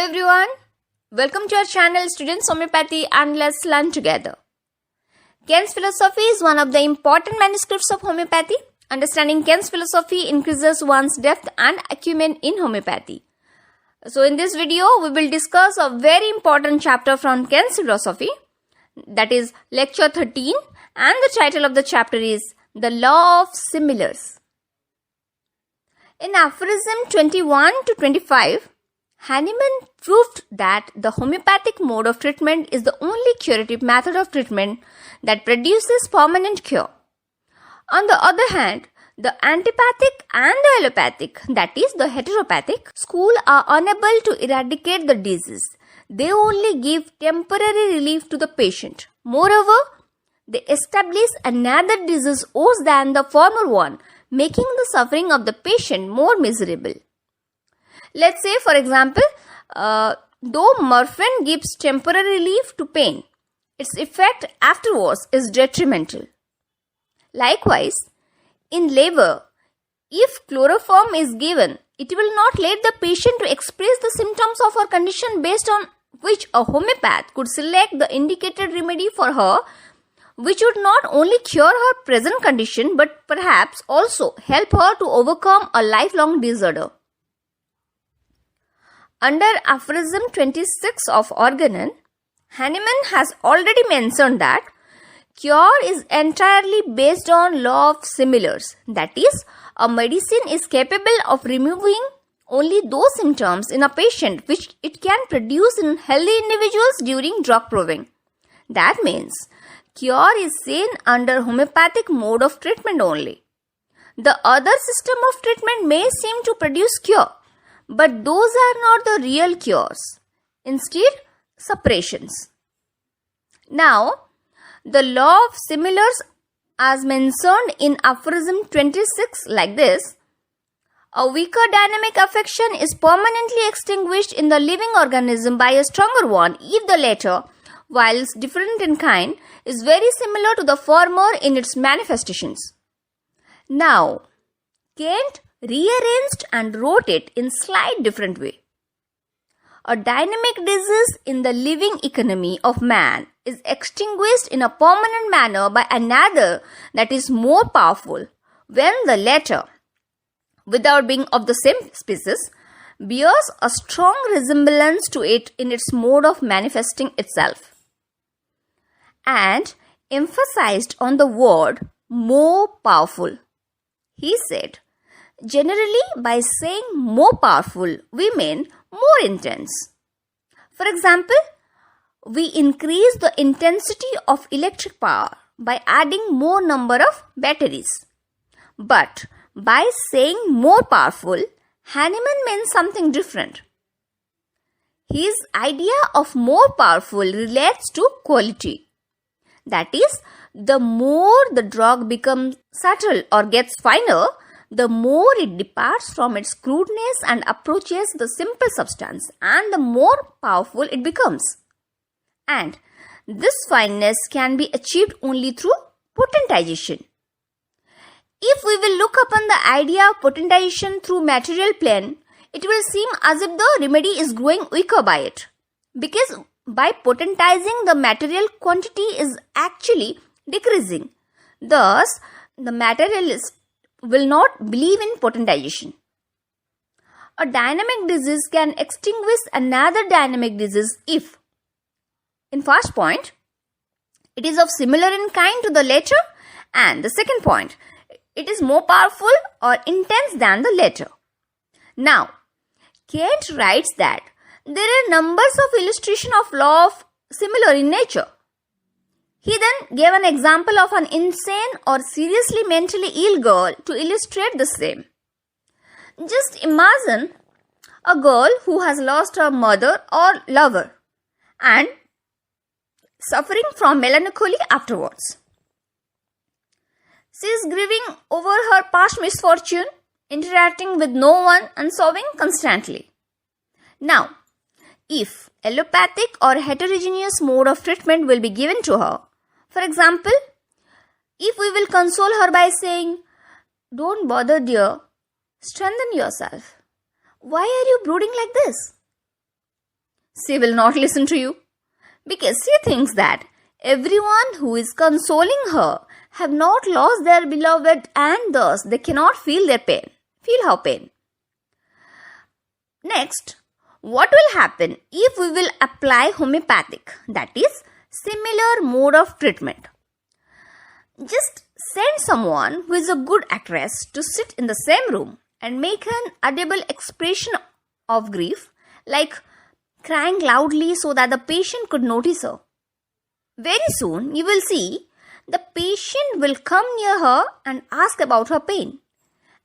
everyone, welcome to our channel Students Homeopathy and let's learn together. Kant's philosophy is one of the important manuscripts of homeopathy. Understanding Kant's philosophy increases one's depth and acumen in homeopathy. So in this video, we will discuss a very important chapter from Kant's philosophy, that is lecture 13, and the title of the chapter is The Law of Similars. In Aphorism 21 to 25, Hahnemann proved that the homeopathic mode of treatment is the only curative method of treatment that produces permanent cure. On the other hand, the antipathic and the allopathic, that is the heteropathic, school are unable to eradicate the disease. They only give temporary relief to the patient. Moreover, they establish another disease worse than the former one, making the suffering of the patient more miserable. Let's say, for example, though morphine gives temporary relief to pain, its effect afterwards is detrimental. Likewise, in labor, if chloroform is given, it will not let the patient to express the symptoms of her condition based on which a homeopath could select the indicated remedy for her, which would not only cure her present condition but perhaps also help her to overcome a lifelong disorder. Under Aphorism 26 of Organon, Hahnemann has already mentioned that cure is entirely based on law of similars. That is, a medicine is capable of removing only those symptoms in a patient which it can produce in healthy individuals during drug proving. That means cure is seen under homeopathic mode of treatment only. The other system of treatment may seem to produce cure, but those are not the real cures. Instead, suppressions. Now, the law of similars as mentioned in Aphorism 26 like this: a weaker dynamic affection is permanently extinguished in the living organism by a stronger one if the latter, whilst different in kind, is very similar to the former in its manifestations. Now, Kant rearranged and wrote it in slight different way. A dynamic disease in the living economy of man is extinguished in a permanent manner by another that is more powerful, when the latter, without being of the same species, bears a strong resemblance to it in its mode of manifesting itself. And emphasized on the word more powerful. He said, generally, by saying more powerful, we mean more intense. For example, we increase the intensity of electric power by adding more number of batteries. But by saying more powerful, Hahnemann means something different. His idea of more powerful relates to quality. That is, the more the drug becomes subtle or gets finer, the more it departs from its crudeness and approaches the simple substance, and the more powerful it becomes. And this fineness can be achieved only through potentization. If we will look upon the idea of potentization through material plane, it will seem as if the remedy is growing weaker by it, because by potentizing the material quantity is actually decreasing. Thus, the materialist will not believe in potentization. A dynamic disease can extinguish another dynamic disease if, in first point, it is of similar in kind to the latter, and the second point, it is more powerful or intense than the latter. Now, Kant writes that there are numbers of illustration of law of similar in nature. He then gave an example of an insane or seriously mentally ill girl to illustrate the same. Just imagine a girl who has lost her mother or lover and suffering from melancholy afterwards. She is grieving over her past misfortune, interacting with no one and sobbing constantly. Now, if allopathic or heterogeneous mode of treatment will be given to her, for example, if we will console her by saying, "Don't bother, dear, strengthen yourself. Why are you brooding like this?" she will not listen to you because she thinks that everyone who is consoling her have not lost their beloved and thus they cannot feel their pain. Feel her pain. Next, what will happen if we will apply homeopathic, that is, similar mode of treatment? Just send someone who is a good actress to sit in the same room and make an audible expression of grief, like crying loudly so that the patient could notice her. Very soon, you will see the patient will come near her and ask about her pain.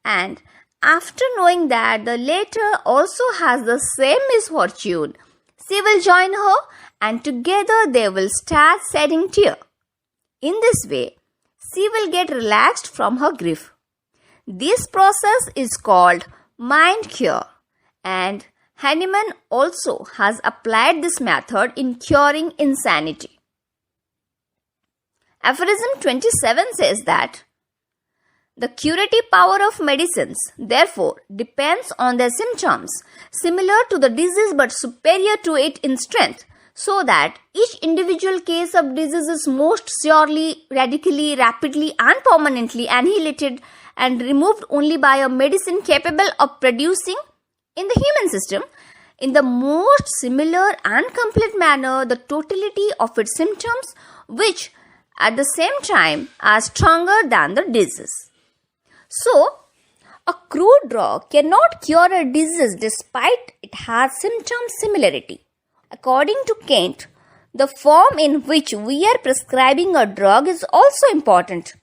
And after knowing that the latter also has the same misfortune, she will join her and together they will start shedding tears. In this way, she will get relaxed from her grief. This process is called mind cure, and Hahnemann also has applied this method in curing insanity. Aphorism 27 says that the curative power of medicines, therefore, depends on their symptoms, similar to the disease but superior to it in strength, so that each individual case of disease is most surely, radically, rapidly and permanently annihilated and removed only by a medicine capable of producing in the human system, in the most similar and complete manner, the totality of its symptoms, which at the same time are stronger than the disease. So, a crude drug cannot cure a disease despite it has symptom similarity. According to Kent, the form in which we are prescribing a drug is also important.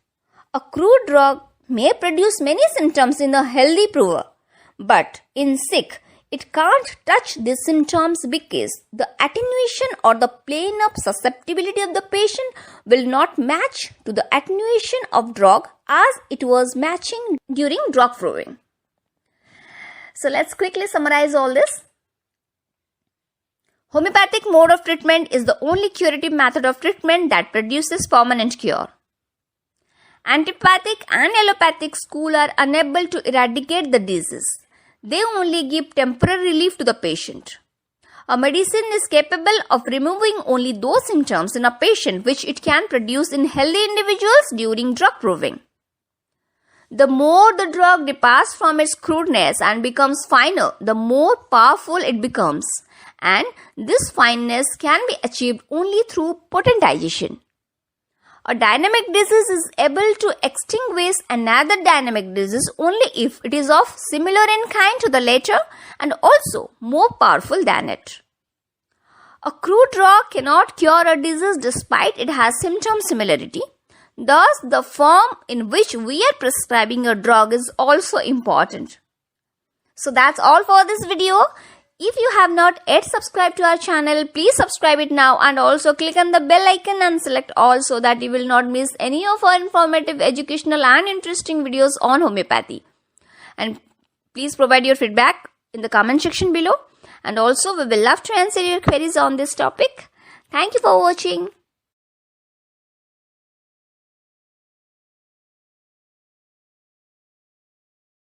A crude drug may produce many symptoms in a healthy prover, but in sick, it can't touch these symptoms because the attenuation or the plane of susceptibility of the patient will not match to the attenuation of drug as it was matching during drug proving. So let's quickly summarize all this. Homeopathic mode of treatment is the only curative method of treatment that produces permanent cure. Antipathic and allopathic school are unable to eradicate the disease. They only give temporary relief to the patient. A medicine is capable of removing only those symptoms in a patient which it can produce in healthy individuals during drug proving. The more the drug departs from its crudeness and becomes finer, the more powerful it becomes, and this fineness can be achieved only through potentization. A dynamic disease is able to extinguish another dynamic disease only if it is of similar in kind to the latter and also more powerful than it. A crude drug cannot cure a disease despite it has symptom similarity. Thus, the form in which we are prescribing a drug is also important. So that's all for this video. If you have not yet subscribed to our channel, please subscribe it now and also click on the bell icon and select all so that you will not miss any of our informative, educational and interesting videos on homeopathy. And please provide your feedback in the comment section below. And also we will love to answer your queries on this topic. Thank you for watching.